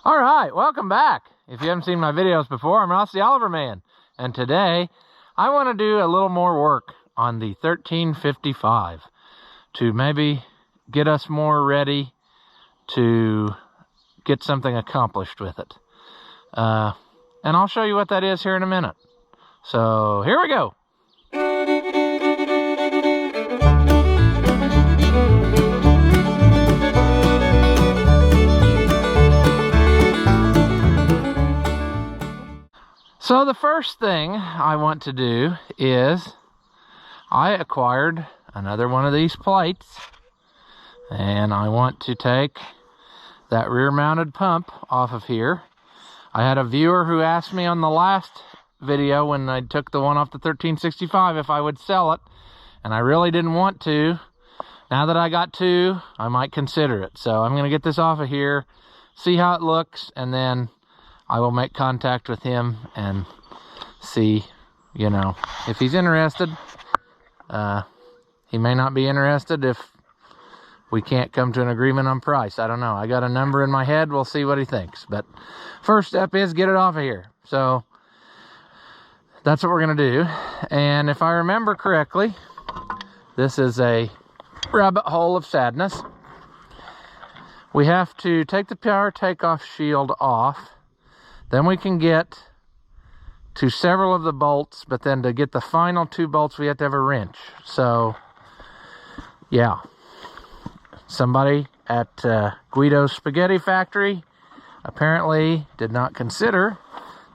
All right, welcome back. If you haven't seen my videos before, I'm Ross the Oliver Man, and today I want to do a little more work on the 1355 to maybe get us more ready to get something accomplished with it. And I'll show you what that is here in a minute. So here we go. So the first thing I want to do is I acquired another one of these plates, and I want to take that rear mounted pump off of here. I had a viewer who asked me on the last video when I took the one off the 1365 if I would sell it, and I really didn't want to. Now that I got two, I might consider it. So I'm going to get this off of here, see how it looks, and then I will make contact with him and see, you know, if he's interested. He may not be interested if we can't come to an agreement on price. I don't know. I got a number in my head. We'll see what he thinks. But first step is get it off of here. So that's what we're going to do. And if I remember correctly, this is a rabbit hole of sadness. We have to take the power takeoff shield off. Then we can get to several of the bolts, but then to get the final two bolts, we have to have a wrench. So, yeah. Somebody at Guido's Spaghetti Factory apparently did not consider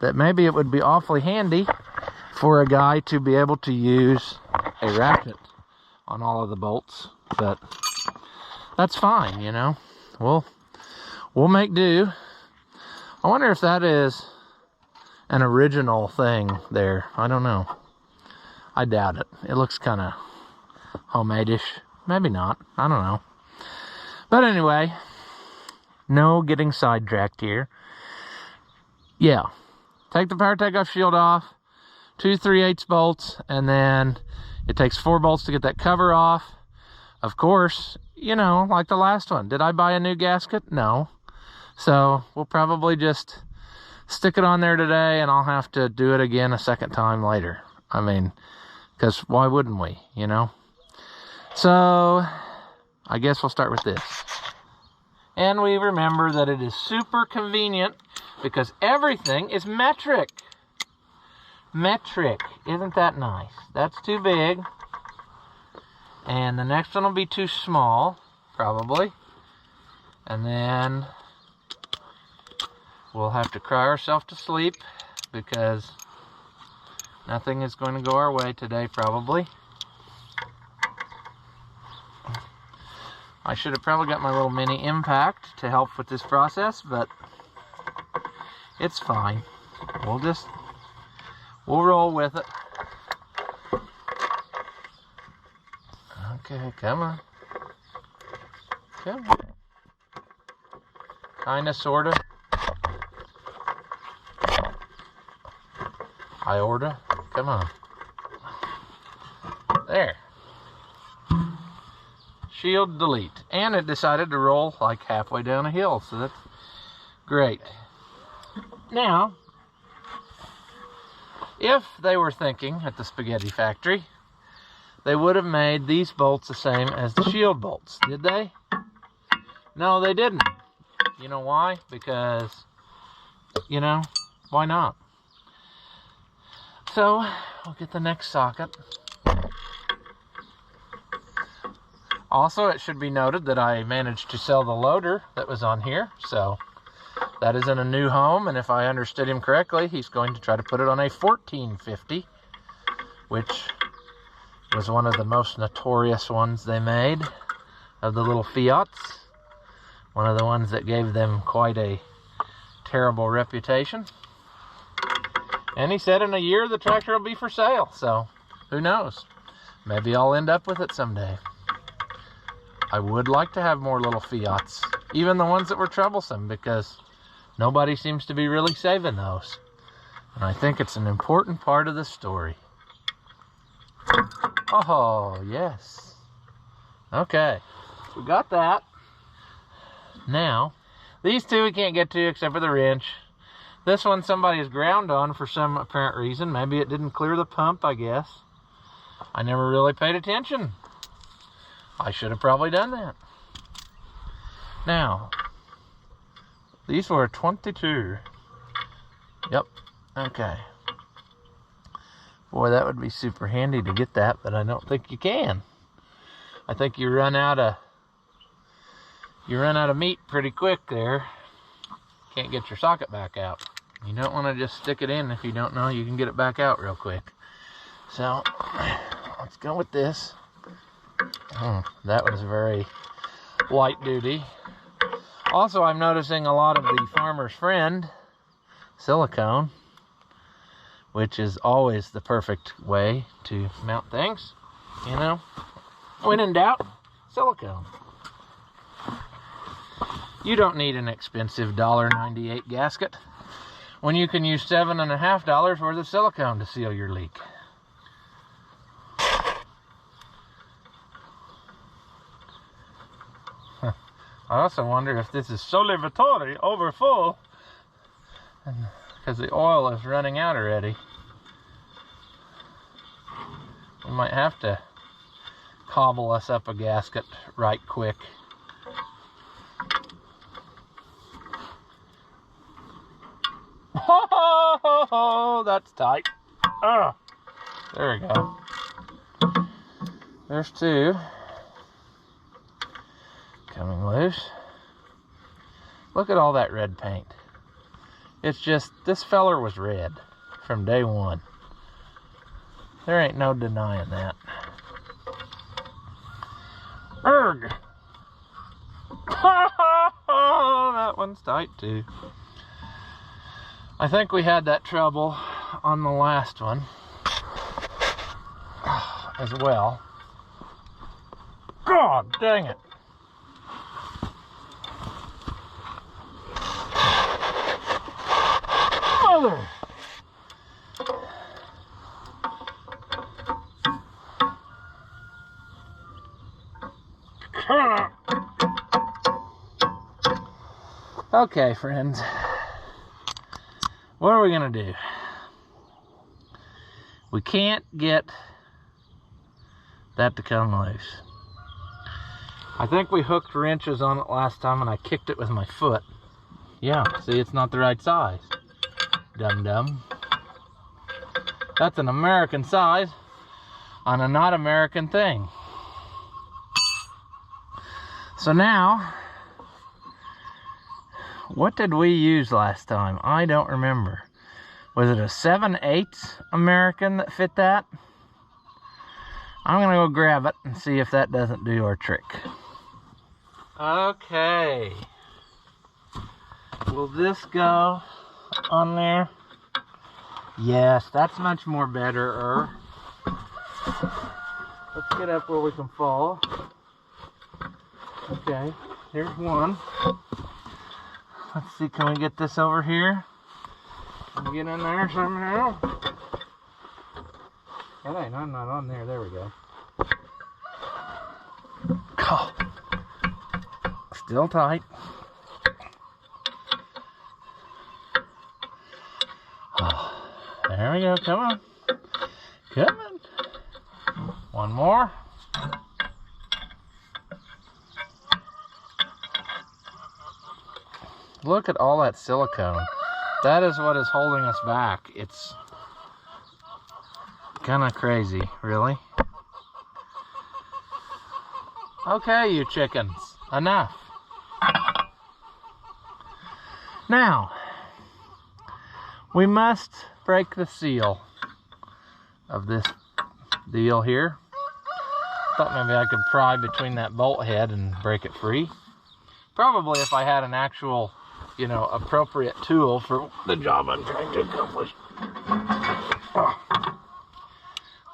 that maybe it would be awfully handy for a guy to be able to use a ratchet on all of the bolts. But that's fine, you know. We'll make do. I wonder if that is an original thing there. I don't know. I doubt it. It looks kind of homemade-ish. Maybe not. I don't know. But anyway, no getting sidetracked here. Yeah. Take the power takeoff shield off. 2 3/8 bolts. And then it takes 4 bolts to get that cover off. Of course, you know, like the last one. Did I buy a new gasket? No. So we'll probably just stick it on there today, and I'll have to do it again a second time later. I mean, because why wouldn't we, you know? So I guess we'll start with this. And we remember that it is super convenient because everything is metric. Metric. Isn't that nice? That's too big. And the next one will be too small, probably. And then we'll have to cry ourselves to sleep because nothing is going to go our way today, probably. I should have probably got my little mini impact to help with this process, but it's fine. We'll roll with it. Okay, come on. Come on. Kinda, sorta. Aorta, come on. There. Shield delete. And it decided to roll like halfway down a hill, so that's great. Now, if they were thinking at the Spaghetti Factory, they would have made these bolts the same as the shield bolts, did they? No, they didn't. You know why? Because, you know, why not? So, we'll get the next socket. Also, it should be noted that I managed to sell the loader that was on here. So, that is in a new home. And if I understood him correctly, he's going to try to put it on a 1450. Which was one of the most notorious ones they made of the little Fiats. One of the ones that gave them quite a terrible reputation. And he said in a year the tractor will be for sale, so who knows? Maybe I'll end up with it someday. I would like to have more little Fiats, even the ones that were troublesome, because nobody seems to be really saving those. And I think it's an important part of the story. Oh, yes. Okay, we got that. Now, These two we can't get to except for the wrench. This one somebody has ground on for some apparent reason. Maybe it didn't clear the pump, I guess. I never really paid attention. I should have probably done that. Now, these were 22. Yep, okay. Boy, that would be super handy to get that, but I don't think you can. I think you run out of meat pretty quick there. Can't get your socket back out. You don't want to just stick it in if you don't know you can get it back out real quick. So, let's go with this. That was very light duty. Also, I'm noticing a lot of the Farmer's Friend silicone, which is always the perfect way to mount things. You know, when in doubt, silicone. You don't need an expensive $1.98 gasket when you can use $7.50 worth of silicone to seal your leak. I also wonder if this is Sole Vittori over full, because the oil is running out already. We might have to cobble us up a gasket right quick. Oh, that's tight. Oh, there we go. There's two coming loose. Look at all that red paint. It's just, this feller was red from day one. There ain't no denying that. Erg! That one's tight too. I think we had that trouble on the last one as well. God dang it. Mother. Okay, friends. What are we gonna do? We can't get that to come loose. I think we hooked wrenches on it last time and I kicked it with my foot. Yeah, see, it's not the right size. Dum-dum. That's an American size on a not American thing. So now, what did we use last time? I don't remember. Was it a 7/8 American that fit that? I'm gonna go grab it and see if that doesn't do our trick. Okay. Will this go on there? Yes, that's much more better. Let's get up where we can fall. Okay, here's one. Let's see, can we get this over here? Can we get in there somehow? Hey, I'm not on there. There we go. Oh, still tight. Oh, there we go. Come on. Come on. One more. Look at all that silicone. That is what is holding us back. It's kind of crazy, really. Okay, you chickens, enough. Now, we must break the seal of this deal here. Thought maybe I could pry between that bolt head and break it free. Probably if I had an actual, you know, appropriate tool for the job I'm trying to accomplish. Oh.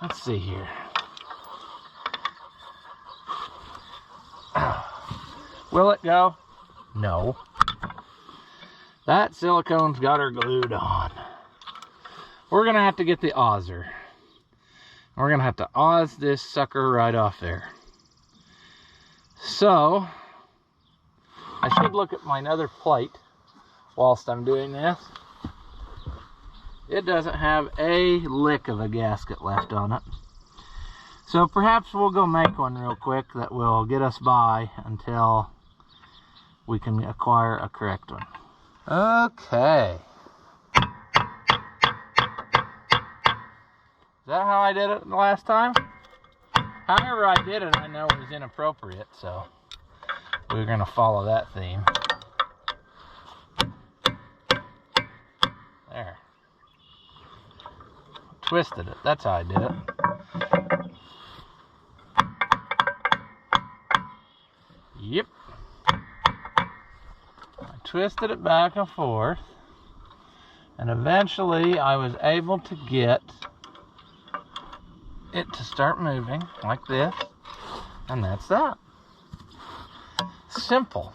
Let's see here. Will it go? No. That silicone's got her glued on. We're gonna have to get the Auser. We're gonna have to Oz this sucker right off there. So, I should look at my other plate whilst I'm doing this. It doesn't have a lick of a gasket left on it. So perhaps we'll go make one real quick that will get us by until we can acquire a correct one. Okay. Is that how I did it the last time? However I did it, I know it was inappropriate, so we're going to follow that theme. There. Twisted it. That's how I did it. Yep. I twisted it back and forth, and eventually I was able to get it to start moving like this, and that's that. Simple.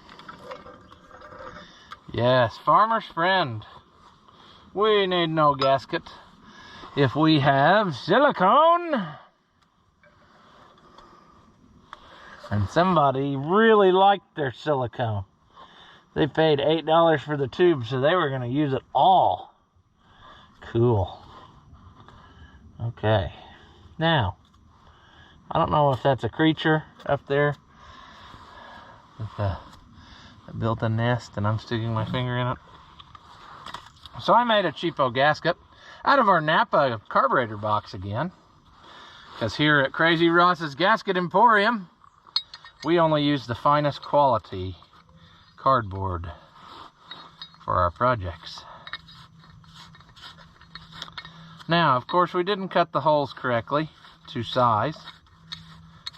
Yes, farmer's friend. We need no gasket if we have silicone. And somebody really liked their silicone. They paid $8 for the tube, so they were going to use it all. Cool. Okay. Now, I don't know if that's a creature up there that built a nest and I'm sticking my finger in it. So I made a cheapo gasket out of our Napa carburetor box again. Because here at Crazy Ross's Gasket Emporium, we only use the finest quality cardboard for our projects. Now, of course, we didn't cut the holes correctly to size,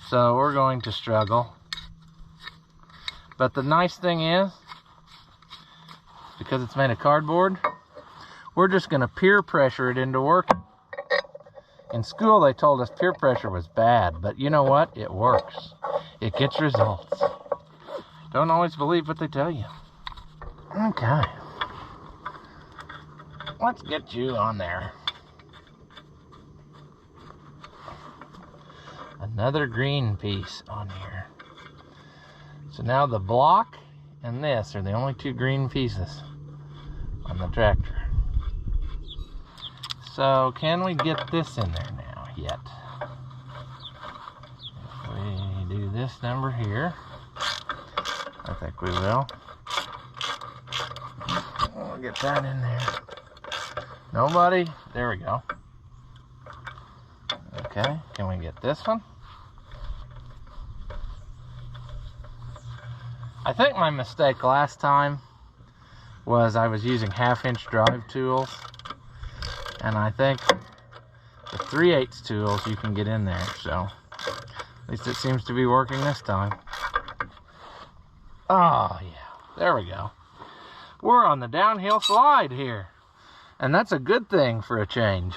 so we're going to struggle. But the nice thing is, because it's made of cardboard, we're just going to peer pressure it into working. In school, they told us peer pressure was bad, but you know what? It works. It gets results. Don't always believe what they tell you. Okay. Let's get you on there. Another green piece on here. So now the block and this are the only two green pieces on the tractor. So can we get this in there now yet? If we do this number here, I think we will. We'll get that in there. Nobody? There we go. Okay, can we get this one? I think my mistake last time was I was using 1/2-inch drive tools, and I think the 3/8 tools you can get in there, so at least it seems to be working this time. Oh yeah, there we go. We're on the downhill slide here, and that's a good thing for a change.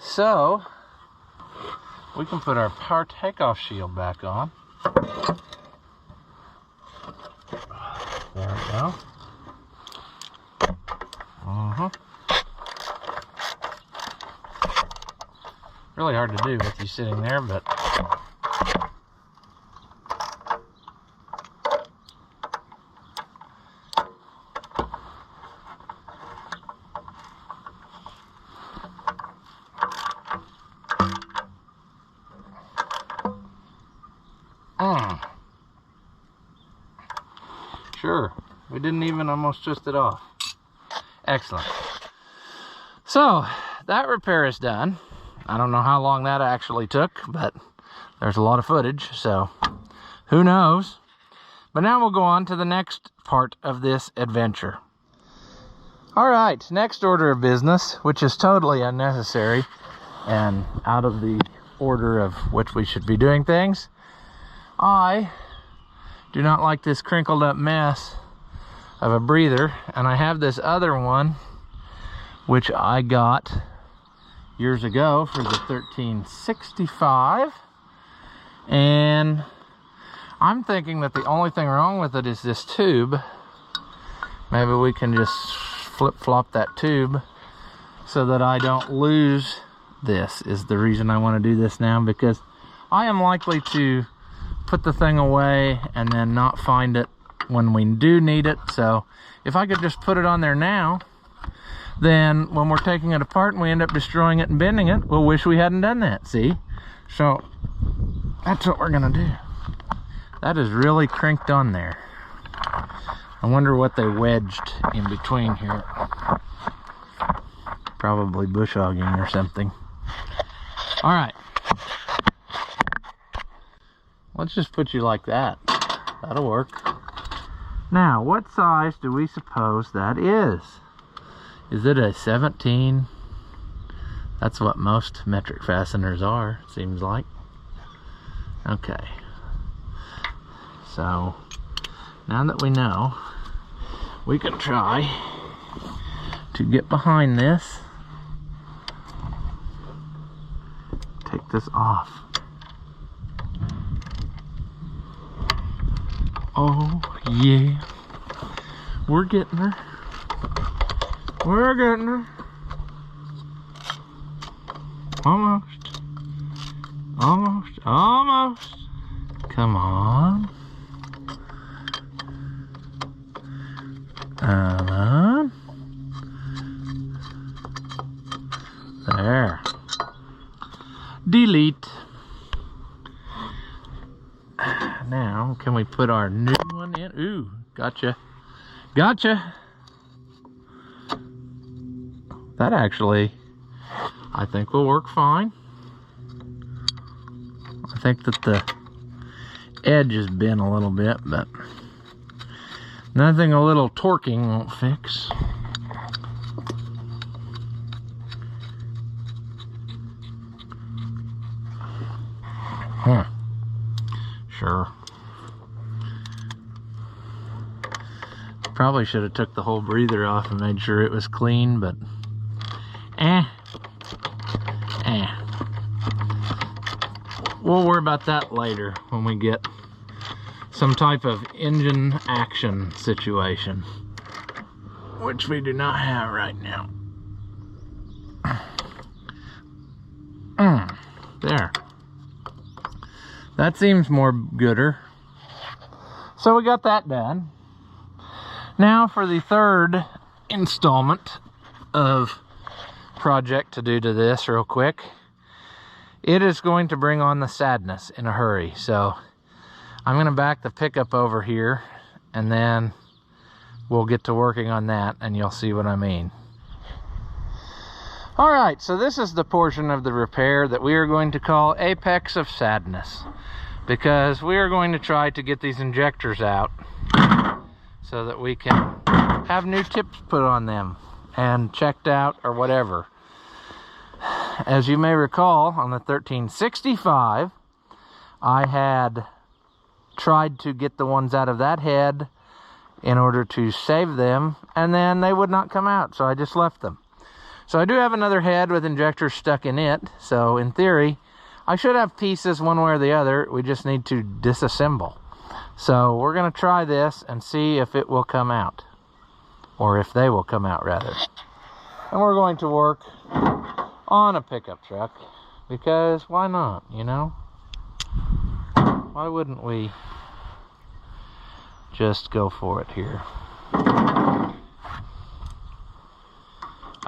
So we can put our power takeoff shield back on. There we go. Really hard to do with you sitting there, but sure, we didn't even almost twist it off. Excellent. So that repair is done. I don't know how long that actually took, but there's a lot of footage, so who knows. But now we'll go on to the next part of this adventure. All right, next order of business, which is totally unnecessary and out of the order of which we should be doing things. I do not like this crinkled up mess of a breather, and I have this other one which I got years ago for the 1365, and I'm thinking that the only thing wrong with it is this tube. Maybe we can just flip-flop that tube so that I don't lose this, is the reason I want to do this now, because I am likely to put the thing away and then not find it when we do need it. So if I could just put it on there now, then when we're taking it apart and we end up destroying it and bending it, we'll wish we hadn't done that, see? So that's what we're gonna do. That is really crinked on there. I wonder what they wedged in between here. Probably bush hogging or something. All right. Let's just put you like that. That'll work. Now, what size do we suppose that is? Is it a 17? That's what most metric fasteners are, seems like. Okay. So, now that we know, we can try to get behind this. Take this off. Oh, yeah. We're getting her. We're getting her. Almost. Almost. Almost. Come on. Come on. There. Delete. Now, can we put our new one in? Ooh, gotcha. Gotcha. That actually, I think will work fine. I think that the edge has been a little bit, but nothing a little torquing won't fix. Sure. Probably should have took the whole breather off and made sure it was clean, but we'll worry about that later when we get some type of engine action situation, which we do not have right now. There. That seems more gooder. So we got that done. Now for the third installment of project to do to this real quick. It is going to bring on the sadness in a hurry. So I'm going to back the pickup over here and then we'll get to working on that and you'll see what I mean. All right, so this is the portion of the repair that we are going to call Apex of Sadness, because we are going to try to get these injectors out so that we can have new tips put on them and checked out or whatever. As you may recall, on the 1365, I had tried to get the ones out of that head in order to save them, and then they would not come out, so I just left them. So I do have another head with injectors stuck in it, so in theory, I should have pieces one way or the other. We just need to disassemble. So we're going to try this and see if it will come out, or if they will come out rather. And we're going to work on a pickup truck, because why not, you know? Why wouldn't we just go for it here?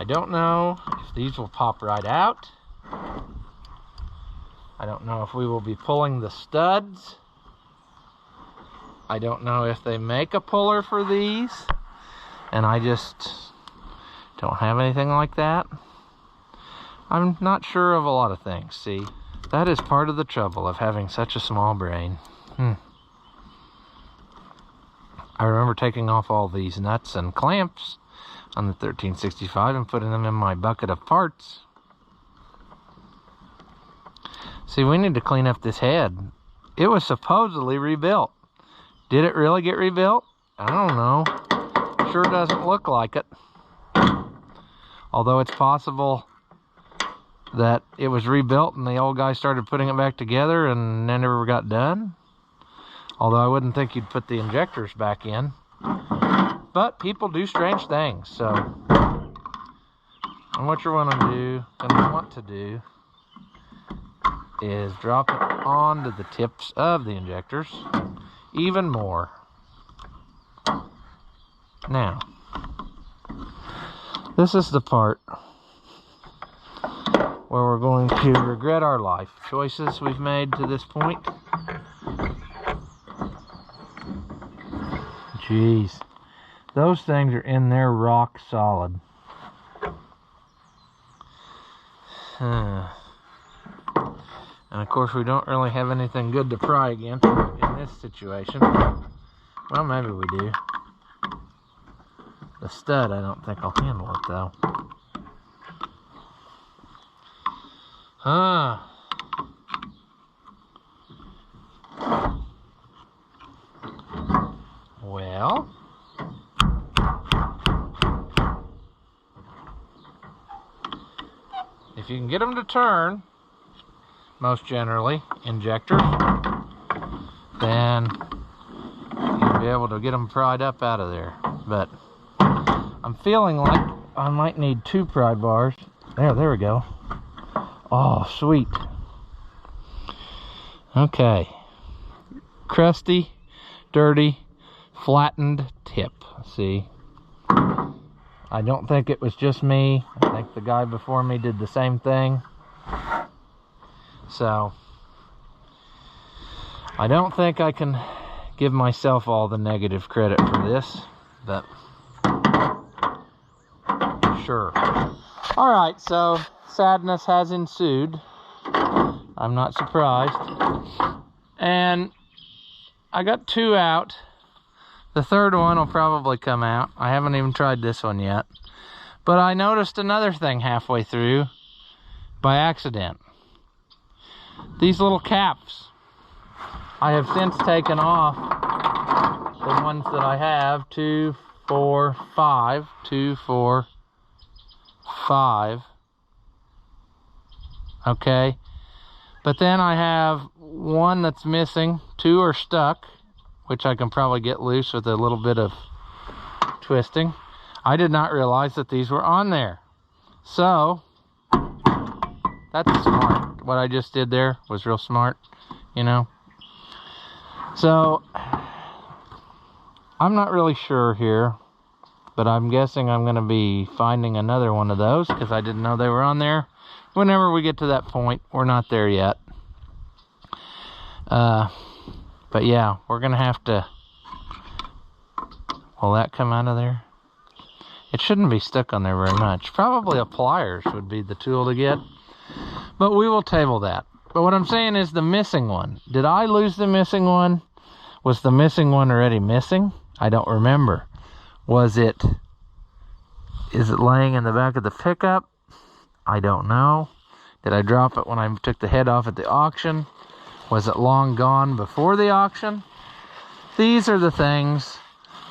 I don't know if these will pop right out. I don't know if we will be pulling the studs. I don't know if they make a puller for these, and I just don't have anything like that. I'm not sure of a lot of things, see? That is part of the trouble of having such a small brain. I remember taking off all these nuts and clamps on the 1365 and putting them in my bucket of parts. See, we need to clean up this head. It was supposedly rebuilt. Did it really get rebuilt? I don't know. Sure doesn't look like it. Although it's possible that it was rebuilt and the old guy started putting it back together and then never got done. Although I wouldn't think you'd put the injectors back in. But people do strange things, so. And what you're gonna want to do is drop it onto the tips of the injectors even more. Now, this is the part where we're going to regret our life choices we've made to this point. Jeez, those things are in there rock solid. And of course we don't really have anything good to pry against in this situation. Well, maybe we do. The stud, I don't think I'll handle it though. Well, if you can get them to turn, most generally injectors, then you'll be able to get them pried up out of there. But I'm feeling like I might need 2 pry bars. There we go. Oh, sweet. Okay. Crusty, dirty, flattened tip. See? I don't think it was just me. I think the guy before me did the same thing. So, I don't think I can give myself all the negative credit for this, but sure. Alright, so sadness has ensued. I'm not surprised. And I got 2 out. The third one will probably come out. I haven't even tried this one yet. But I noticed another thing halfway through by accident. These little caps. I have since taken off the ones that I have. 2, 4, 5. 2, 4, 5. Okay. But then I have one that's missing. 2 are stuck, which I can probably get loose with a little bit of twisting. I did not realize that these were on there. So, that's smart. What I just did there was real smart, you know. So, I'm not really sure here, but I'm guessing I'm going to be finding another one of those because I didn't know they were on there. Whenever we get to that point, we're not there yet. But yeah, we're going to have to... Will that come out of there? It shouldn't be stuck on there very much. Probably a pliers would be the tool to get. But we will table that. But what I'm saying is the missing one. Did I lose the missing one? Was the missing one already missing? I don't remember. Is it laying in the back of the pickup? I don't know. Did I drop it when I took the head off at the auction? Was it long gone before the auction? These are the things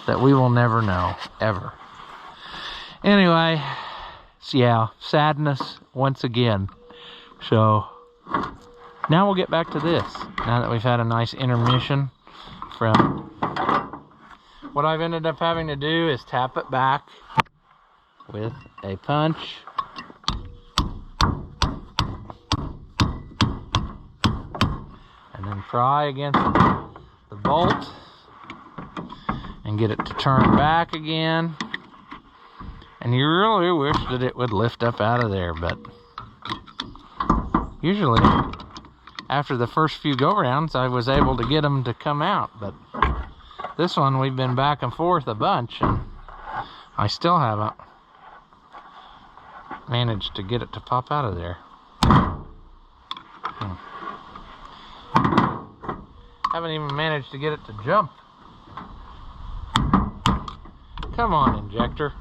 that we will never know, ever. Anyway, so yeah, sadness once again. So, now we'll get back to this. Now that we've had a nice intermission from... What I've ended up having to do is tap it back with a punch. And then pry against the bolt and get it to turn back again. And you really wish that it would lift up out of there, but usually after the first few go-rounds I was able to get them to come out, but this one we've been back and forth a bunch and I still haven't managed to get it to pop out of there. Haven't even managed to get it to jump. Come on, injector.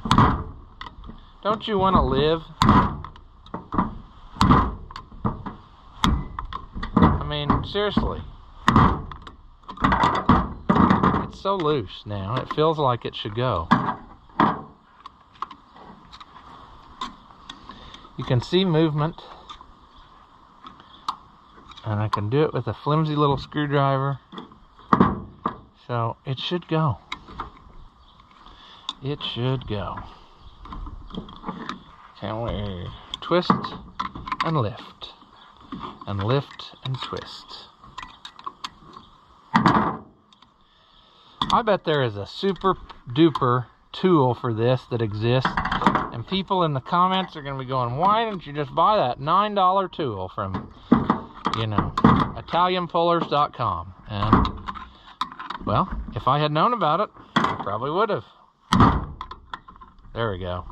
Don't you want to live? I mean, seriously. It's so loose now. It feels like it should go. You can see movement. And I can do it with a flimsy little screwdriver. So it should go. It should go. Can we twist and lift? And lift and twist. I bet there is a super duper tool for this that exists. And people in the comments are going to be going, why didn't you just buy that $9 tool from, you know, ItalianPullers.com? And, well, if I had known about it, I probably would have. There we go.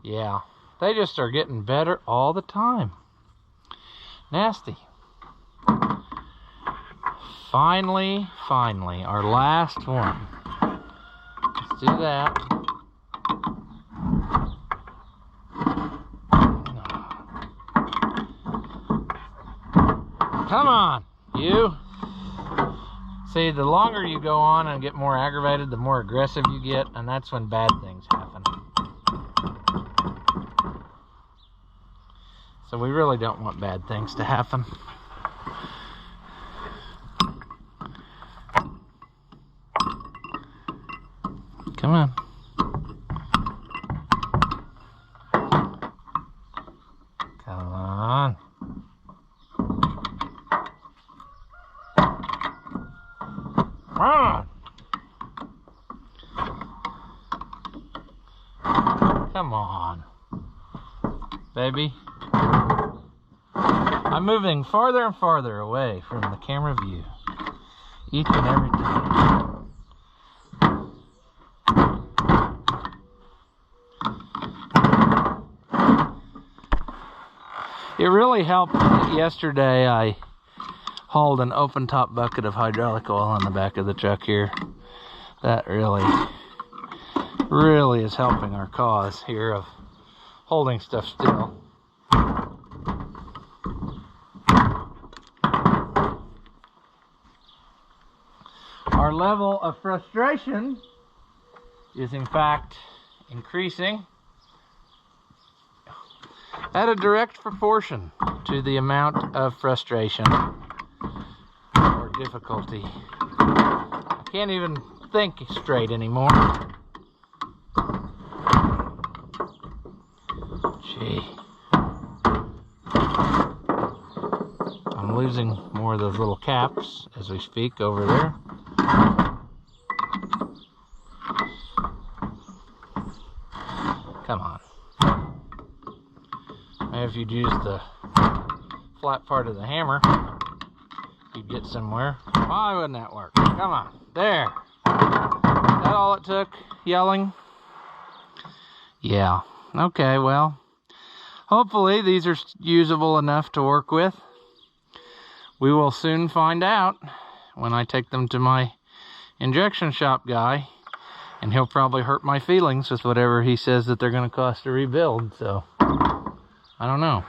Yeah, they just are getting better all the time. Nasty. Finally, our last one. Let's do that. Come on, you. See, the longer you go on and get more aggravated, the more aggressive you get, and that's when bad things happen. So we really don't want bad things to happen. Come on. Come on. Come on. Come on. Baby. I'm moving farther and farther away from the camera view each and every time. It really helped that yesterday I hauled an open top bucket of hydraulic oil on the back of the truck here. That really is helping our cause here of holding stuff still. Our level of frustration is in fact increasing at a direct proportion to the amount of frustration or difficulty. I can't even think straight anymore. Gee. I'm losing more of those little caps as we speak over there. Come on. Maybe if you'd use the flat part of the hammer, you'd get somewhere. Why wouldn't that work? Come on. There. That all it took? Yelling? Yeah. Okay, well, hopefully these are usable enough to work with. We will soon find out when I take them to my injection shop guy, and he'll probably hurt my feelings with whatever he says that they're going to cost to rebuild. So I don't know.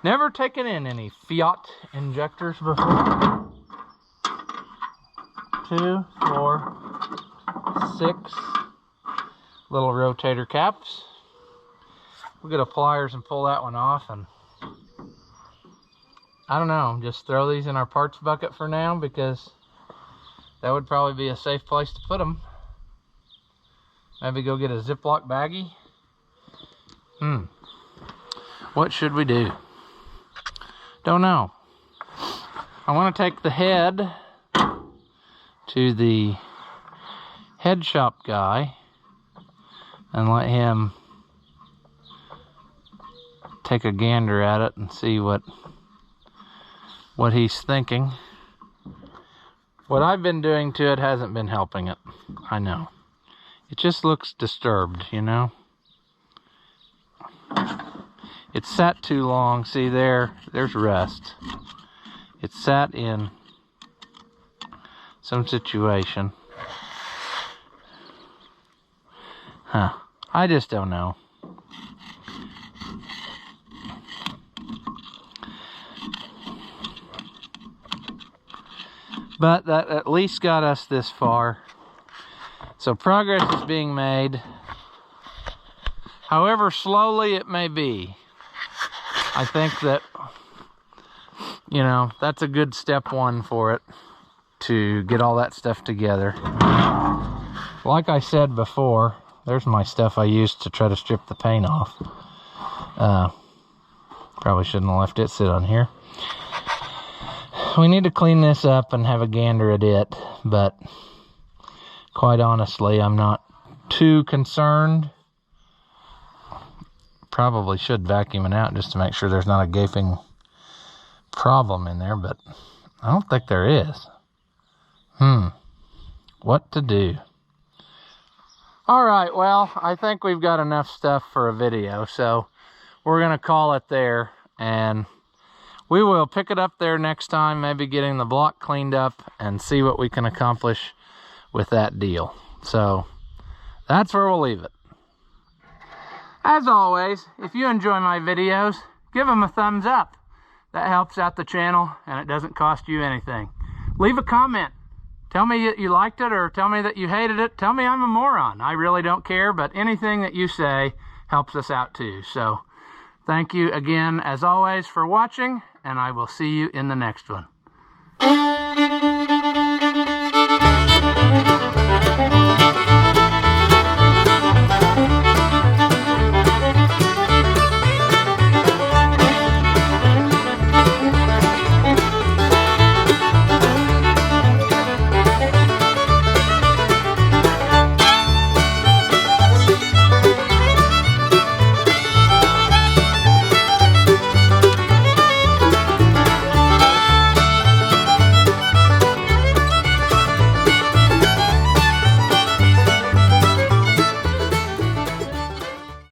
Never taken in any Fiat injectors before. 2, 4, 6 little rotator caps. We'll get a pliers and pull that one off, and I don't know, just throw these in our parts bucket for now, because that would probably be a safe place to put them. Maybe go get a Ziploc baggie. What should we do? Don't know. I want to take the head to the head shop guy and let him take a gander at it and see what he's thinking. What I've been doing to it hasn't been helping it. I know. It just looks disturbed, you know? It's sat too long. See, there's rust. It's sat in some situation. I just don't know. But that at least got us this far. So progress is being made. However slowly it may be, I think that, you know, that's a good step one for it, to get all that stuff together. Like I said before, there's my stuff I used to try to strip the paint off. Probably shouldn't have left it sit on here. we need to clean this up and have a gander at it, but quite honestly, I'm not too concerned. Probably should vacuum it out just to make sure there's not a gaping problem in there, but I don't think there is. What to do? All right, well, I think we've got enough stuff for a video, so we're gonna call it there, and we will pick it up there next time, maybe getting the block cleaned up and see what we can accomplish with that deal. So that's where we'll leave it. As always, if you enjoy my videos, give them a thumbs up. That helps out the channel and it doesn't cost you anything. Leave a comment. Tell me that you liked it or tell me that you hated it. Tell me I'm a moron. I really don't care, but anything that you say helps us out too. So thank you again, as always, for watching, and I will see you in the next one.